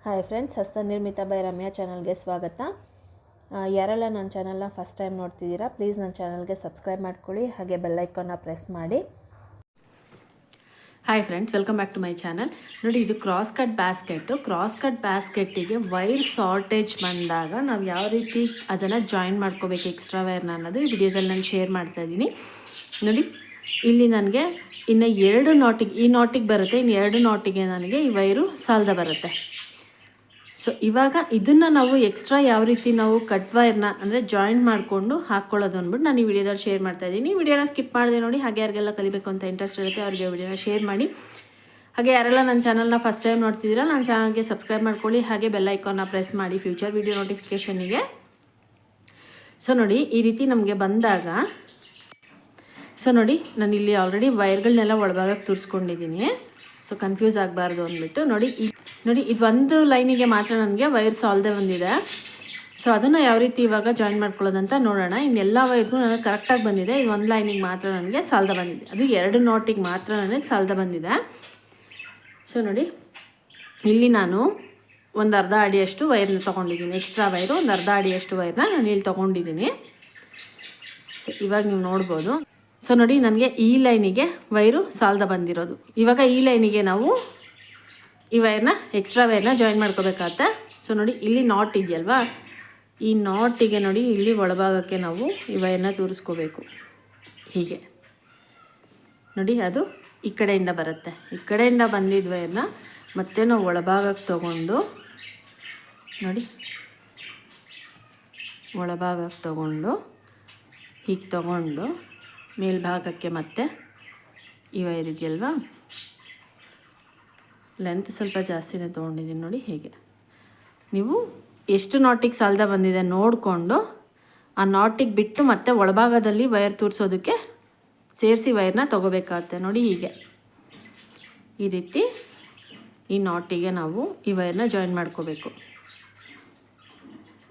Hi friends, ಹಸ್ತನಿರ್ಮಿತ by Ramya ಚಾನಲ್ಗೆ ಸ್ವಾಗತ. ಯಾರೆಲ್ಲ ನನ್ನ ಚಾನಲ್ನ ಫಸ್ಟ್ ಟೈಮ್ ನೋಡ್ತಿದ್ದೀರಾ, ಪ್ಲೀಸ್ ನನ್ನ ಚಾನಲ್ಗೆ ಸಬ್ಸ್ಕ್ರೈಬ್ ಮಾಡ್ಕೊಳ್ಳಿ, ಹಾಗೆ ಬೆಲ್ ಐಕಾನ್ನ ಪ್ರೆಸ್ ಮಾಡಿ. Hi friends, welcome back to my channel. ನೋಡಿ, ಇದು ಕ್ರಾಸ್ ಕಟ್ ಬ್ಯಾಸ್ಕೆಟ್ಟಿಗೆ ವೈರ್ ಶಾರ್ಟೇಜ್ ಬಂದಾಗ ನಾವು ಯಾವ ರೀತಿ ಅದನ್ನು ಜಾಯಿನ್ ಮಾಡ್ಕೋಬೇಕು ಎಕ್ಸ್ಟ್ರಾ ವೈರ್ನ ಅನ್ನೋದು ಈ ವಿಡಿಯೋದಲ್ಲಿ ನಾನು ಶೇರ್ ಮಾಡ್ತಾ ಇದ್ದೀನಿ. ನೋಡಿ, ಇಲ್ಲಿ ನನಗೆ ಇನ್ನು 2 ನಾಟಿಗೆ ಈ ನಾಟಿಗೆ ಬರುತ್ತೆ, ಇನ್ನು 2 ನಾಟಿಗೆ ನನಗೆ ಈ ವೈರು ಸಾಲದ ಬರುತ್ತೆ. ಸೊ ಇವಾಗ ಇದನ್ನು ನಾವು ಎಕ್ಸ್ಟ್ರಾ ಯಾವ ರೀತಿ ನಾವು ಕಟ್ ವೈರ್ನ ಅಂದರೆ ಜಾಯಿನ್ ಮಾಡಿಕೊಂಡು ಹಾಕ್ಕೊಳ್ಳೋದು ಅಂದ್ಬಿಟ್ಟು ನಾನು ಈ ವಿಡಿಯೋದಲ್ಲಿ ಶೇರ್ ಮಾಡ್ತಾ ಇದ್ದೀನಿ. ವಿಡಿಯೋನ ಸ್ಕಿಪ್ ಮಾಡಿದೆ ನೋಡಿ. ಹಾಗೆ ಯಾರಿಗೆಲ್ಲ ಕಲಿಬೇಕು ಅಂತ ಇಂಟ್ರೆಸ್ಟ್ ಇರುತ್ತೆ ಅವರಿಗೆ ವಿಡಿಯೋನ ಶೇರ್ ಮಾಡಿ. ಹಾಗೆ ಯಾರೆಲ್ಲ ನನ್ನ ಚಾನಲ್ನ ಫಸ್ಟ್ ಟೈಮ್ ನೋಡ್ತಿದ್ದೀರಾ, ನನ್ನ ಚಾನಲ್ಗೆ ಸಬ್ಸ್ಕ್ರೈಬ್ ಮಾಡ್ಕೊಳ್ಳಿ, ಹಾಗೆ ಬೆಲ್ ಐಕಾನ್ನ ಪ್ರೆಸ್ ಮಾಡಿ ಫ್ಯೂಚರ್ ವಿಡಿಯೋ ನೋಟಿಫಿಕೇಷನಿಗೆ. ಸೊ ನೋಡಿ, ಈ ರೀತಿ ನಮಗೆ ಬಂದಾಗ ನೋಡಿ, ನಾನು ಇಲ್ಲಿ ಆಲ್ರೆಡಿ ವೈರ್ಗಳನ್ನೆಲ್ಲ ಒಳಭಾಗಕ್ಕೆ ತೋರಿಸ್ಕೊಂಡಿದ್ದೀನಿ. ಸೊ ಕನ್ಫ್ಯೂಸ್ ಆಗಬಾರ್ದು ಅಂದ್ಬಿಟ್ಟು ನೋಡಿ, ಇದು ಒಂದು ಲೈನಿಗೆ ಮಾತ್ರ ನನಗೆ ವೈರ್ ಸಾಲದೆ ಬಂದಿದೆ. ಸೊ ಅದನ್ನು ಯಾವ ರೀತಿ ಇವಾಗ ಜಾಯಿನ್ ಮಾಡ್ಕೊಳ್ಳೋದಂತ ನೋಡೋಣ. ಇನ್ನೆಲ್ಲ ವೈರ್ಗೂ ನನಗೆ ಕರೆಕ್ಟಾಗಿ ಬಂದಿದೆ. ಇದು ಒಂದು ಲೈನಿಗೆ ಮಾತ್ರ ನನಗೆ ಸಾಲದ ಬಂದಿದೆ, ಅದು 2 ನಾಟಿಗೆ ಮಾತ್ರ ನನಗೆ ಸಾಲದ ಬಂದಿದೆ. ಸೊ ನೋಡಿ, ಇಲ್ಲಿ ನಾನು ಒಂದು ಅರ್ಧ ಅಡಿಯಷ್ಟು ವೈರ್ನ ತೊಗೊಂಡಿದ್ದೀನಿ. ಎಕ್ಸ್ಟ್ರಾ ವೈರು ಒಂದು ಅರ್ಧ ಅಡಿಯಷ್ಟು ವೈರ್ನ ನಾನು ಇಲ್ಲಿ ತೊಗೊಂಡಿದ್ದೀನಿ. ಸೊ ಇವಾಗ ನೀವು ನೋಡ್ಬೋದು. ಸೊ ನೋಡಿ, ನನಗೆ ಈ ಲೈನಿಗೆ ವೈರು ಸಾಲದ ಬಂದಿರೋದು. ಇವಾಗ ಈ ಲೈನಿಗೆ ನಾವು ಈ ವೈರ್ನ ಎಕ್ಸ್ಟ್ರಾ ವೈರ್ನ ಜಾಯಿನ್ ಮಾಡ್ಕೋಬೇಕಾಗತ್ತೆ. ಸೊ ನೋಡಿ, ಇಲ್ಲಿ ನಾಟ್ ಇದೆಯಲ್ವಾ, ಈ ನಾಟಿಗೆ ನೋಡಿ ಇಲ್ಲಿ ಒಳಭಾಗಕ್ಕೆ ನಾವು ಈ ವೈರ್ನ ತೂರಿಸ್ಕೋಬೇಕು. ಹೀಗೆ ನೋಡಿ, ಅದು ಈ ಕಡೆಯಿಂದ ಬರುತ್ತೆ. ಈ ಕಡೆಯಿಂದ ಬಂದಿದ್ದ ವೈರ್ನ ಮತ್ತೆ ನಾವು ಒಳಭಾಗಕ್ಕೆ ತೊಗೊಂಡು ನೋಡಿ, ಒಳಭಾಗಕ್ಕೆ ತೊಗೊಂಡು ಹೀಗೆ ತೊಗೊಂಡು ಮೇಲ್ಭಾಗಕ್ಕೆ ಮತ್ತೆ ಈ ವೈರ್ ಇದೆಯಲ್ವಾ, ಲೆಂತ್ ಸ್ವಲ್ಪ ಜಾಸ್ತಿನೇ ತೊಗೊಂಡಿದ್ದೀನಿ ನೋಡಿ. ಹೀಗೆ ನೀವು ಎಷ್ಟು ನಾಟಿಗೆ ಸಾಲದ ಬಂದಿದೆ ನೋಡಿಕೊಂಡು ಆ ನಾಟಿಗೆ ಬಿಟ್ಟು ಮತ್ತೆ ಒಳಭಾಗದಲ್ಲಿ ವೈರ್ ತೂರಿಸೋದಕ್ಕೆ ಸೇರಿಸಿ ವೈರ್ನ ತೊಗೋಬೇಕಾಗತ್ತೆ. ನೋಡಿ, ಹೀಗೆ ಈ ರೀತಿ ಈ ನಾಟಿಗೆ ನಾವು ಈ ವೈರ್ನ ಜಾಯಿನ್ ಮಾಡ್ಕೋಬೇಕು.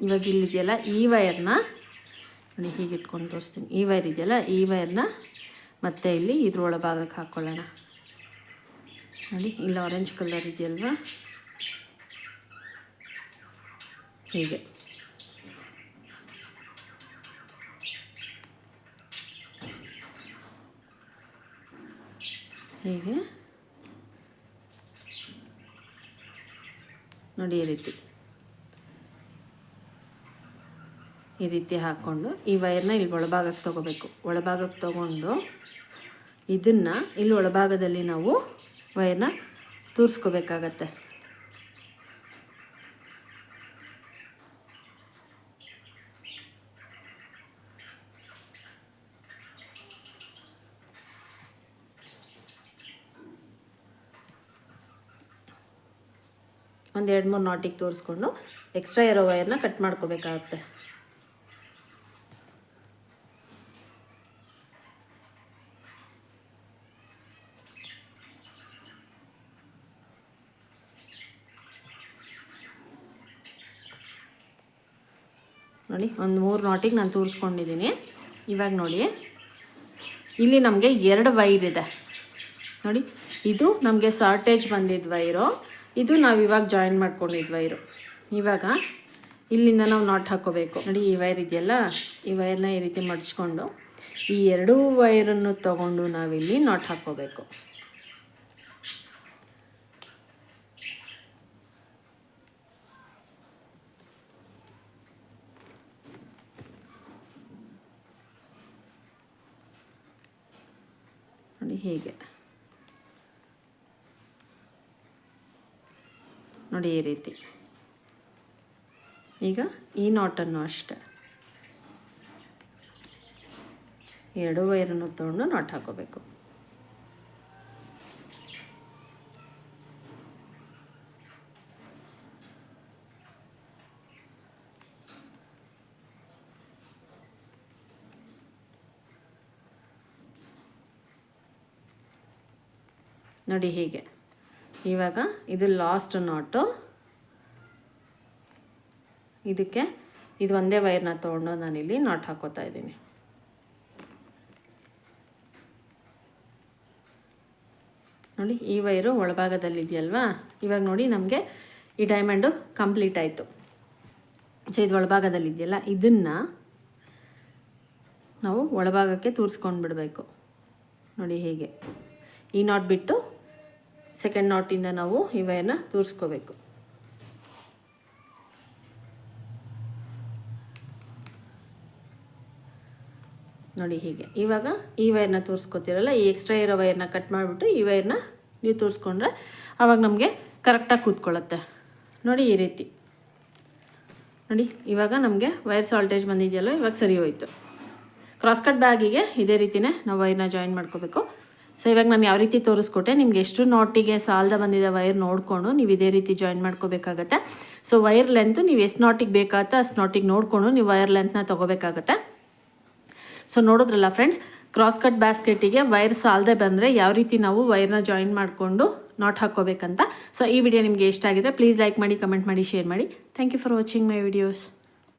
ಇವಾಗ ಇಲ್ಲಿದೆಯಲ್ಲ ಈ ವೈರ್ನ ನೋಡಿ, ಹೀಗೆ ಇಟ್ಕೊಂಡು ತೋರಿಸ್ತೀನಿ. ಈ ವೈರ್ ಇದೆಯಲ್ಲ, ಈ ವೈರ್ನ ಮತ್ತೆ ಇಲ್ಲಿ ಇದ್ರ ಒಳಭಾಗಕ್ಕೆ ಹಾಕ್ಕೊಳ್ಳೋಣ. ನೋಡಿ, ಇಲ್ಲಿ ಆರೆಂಜ್ ಕಲರ್ ಇದೆಯಲ್ವಾ, ಹೀಗೆ ಹೀಗೆ ನೋಡಿ, ಈ ರೀತಿ ಹಾಕ್ಕೊಂಡು ಈ ವೈರ್ನ ಇಲ್ಲಿ ಒಳಭಾಗಕ್ಕೆ ತೊಗೋಬೇಕು. ಒಳಭಾಗಕ್ಕೆ ತೊಗೊಂಡು ಇದನ್ನು ಇಲ್ಲಿ ಒಳಭಾಗದಲ್ಲಿ ನಾವು ವೈರ್ನ ತೂರಿಸ್ಕೋಬೇಕಾಗತ್ತೆ. ಒಂದು 2-3 ನಾಟಿಗೆ ತೋರಿಸ್ಕೊಂಡು ಎಕ್ಸ್ಟ್ರಾ ಇರೋ ವೈರ್ನ ಕಟ್ ಮಾಡ್ಕೋಬೇಕಾಗತ್ತೆ. ನೋಡಿ, ಒಂದು 3 ನಾಟಿಗೆ ನಾನು ತೋರಿಸ್ಕೊಂಡಿದ್ದೀನಿ. ಇವಾಗ ನೋಡಿ, ಇಲ್ಲಿ ನಮಗೆ 2 ವೈರ್ ಇದೆ ನೋಡಿ. ಇದು ನಮಗೆ ಶಾರ್ಟೇಜ್ ಬಂದಿದ್ದ ವೈರು, ಇದು ನಾವು ಇವಾಗ ಜಾಯಿನ್ ಮಾಡ್ಕೊಂಡಿದ್ದ ವೈರು. ಇವಾಗ ಇಲ್ಲಿಂದ ನಾವು ನಾಟ್ ಹಾಕ್ಕೋಬೇಕು. ನೋಡಿ, ಈ ವೈರ್ ಇದೆಯಲ್ಲ, ಈ ವೈರ್ನ ಈ ರೀತಿ ಮಡಚ್ಕೊಂಡು ಈ 2 ವೈರನ್ನು ತೊಗೊಂಡು ನಾವಿಲ್ಲಿ ನಾಟ್ ಹಾಕ್ಕೋಬೇಕು. ನೋಡಿ, ಹೀಗೆ ನೋಡಿ, ಈ ರೀತಿ. ಈಗ ಈ ನಾಟನ್ನು ಅಷ್ಟೆ 2 ವೈರನ್ನು ತೊಗೊಂಡು ನಾಟ್ ಹಾಕೋಬೇಕು. ನೋಡಿ, ಹೀಗೆ. ಇವಾಗ ಇದು ಲಾಸ್ಟ್ ನಾಟು. ಇದಕ್ಕೆ ಇದು ಒಂದೇ ವೈರ್ನ ತೊಗೊಂಡು ನಾನಿಲ್ಲಿ ನಾಟ್ ಹಾಕೋತಾ ಇದ್ದೀನಿ. ನೋಡಿ, ಈ ವೈರು ಒಳಭಾಗದಲ್ಲಿ ಇದೆಯಲ್ವಾ. ಇವಾಗ ನೋಡಿ, ನಮಗೆ ಈ ಡೈಮಂಡು ಕಂಪ್ಲೀಟ್ ಆಯಿತು. ಸೊ ಇದು ಒಳಭಾಗದಲ್ಲಿದೆಯಲ್ಲ, ಇದನ್ನು ನಾವು ಒಳಭಾಗಕ್ಕೆ ತೂರಿಸ್ಕೊಂಡು ಬಿಡಬೇಕು. ನೋಡಿ ಹೀಗೆ ಈ ನಾಟ್ ಬಿಟ್ಟು ಸೆಕೆಂಡ್ ನಾಟಿಂದ ನಾವು ಈ ವೈರ್ನ ತೂರಿಸ್ಕೋಬೇಕು. ನೋಡಿ ಹೀಗೆ. ಇವಾಗ ಈ ವೈರ್ನ ತೂರಿಸ್ಕೊತಿರಲ್ಲ, ಈ ಎಕ್ಸ್ಟ್ರಾ ಇರೋ ವೈರ್ನ ಕಟ್ ಮಾಡಿಬಿಟ್ಟು ಈ ವೈರ್ನ ನೀವು ತೂರಿಸ್ಕೊಂಡ್ರೆ ಆವಾಗ ನಮಗೆ ಕರೆಕ್ಟಾಗಿ ಕೂತ್ಕೊಳ್ಳುತ್ತೆ. ನೋಡಿ ಈ ರೀತಿ. ನೋಡಿ ಇವಾಗ ನಮಗೆ ವೈರ್ ಸಾಲ್ಟೇಜ್ ಬಂದಿದೆಯಲ್ಲ, ಇವಾಗ ಸರಿ ಹೋಯಿತು. ಕ್ರಾಸ್ ಕಟ್ ಬ್ಯಾಗಿಗೆ ಇದೇ ರೀತಿಯೇ ನಾವು ವೈರ್ನ ಜಾಯಿನ್ ಮಾಡ್ಕೋಬೇಕು. ಸೊ ಇವಾಗ ನಾನು ಯಾವ ರೀತಿ ತೋರಿಸ್ಕೊಟ್ಟೆ, ನಿಮ್ಗೆ ಎಷ್ಟು ನಾಟಿಗೆ ಸಾಲದ ಬಂದಿದೆ ವೈರ್ ನೋಡಿಕೊಂಡು ನೀವು ಇದೇ ರೀತಿ ಜಾಯಿನ್ ಮಾಡ್ಕೋಬೇಕಾಗತ್ತೆ. ಸೊ ವೈರ್ ಲೆಂತು ನೀವು ಎಷ್ಟು ನಾಟಿಗೆ ಬೇಕಾಗತ್ತೆ ಅಷ್ಟು ನಾಟಿಗೆ ನೋಡಿಕೊಂಡು ನೀವು ವೈರ್ ಲೆಂತ್ನ ತೊಗೋಬೇಕಾಗತ್ತೆ. ಸೊ ನೋಡಿದ್ರಲ್ಲ ಫ್ರೆಂಡ್ಸ್, ಕ್ರಾಸ್ ಕಟ್ ಬ್ಯಾಸ್ಕೆಟಿಗೆ ವೈರ್ ಸಾಲದೆ ಬಂದರೆ ಯಾವ ರೀತಿ ನಾವು ವೈರ್ನ ಜಾಯಿನ್ ಮಾಡಿಕೊಂಡು ನಾಟ್ ಹಾಕ್ಕೋಬೇಕಂತ. ಸೊ ಈ ವಿಡಿಯೋ ನಿಮಗೆ ಇಷ್ಟ ಆಗಿದ್ರೆ ಪ್ಲೀಸ್ ಲೈಕ್ ಮಾಡಿ, ಕಮೆಂಟ್ ಮಾಡಿ, ಶೇರ್ ಮಾಡಿ. Thank you for watching my videos.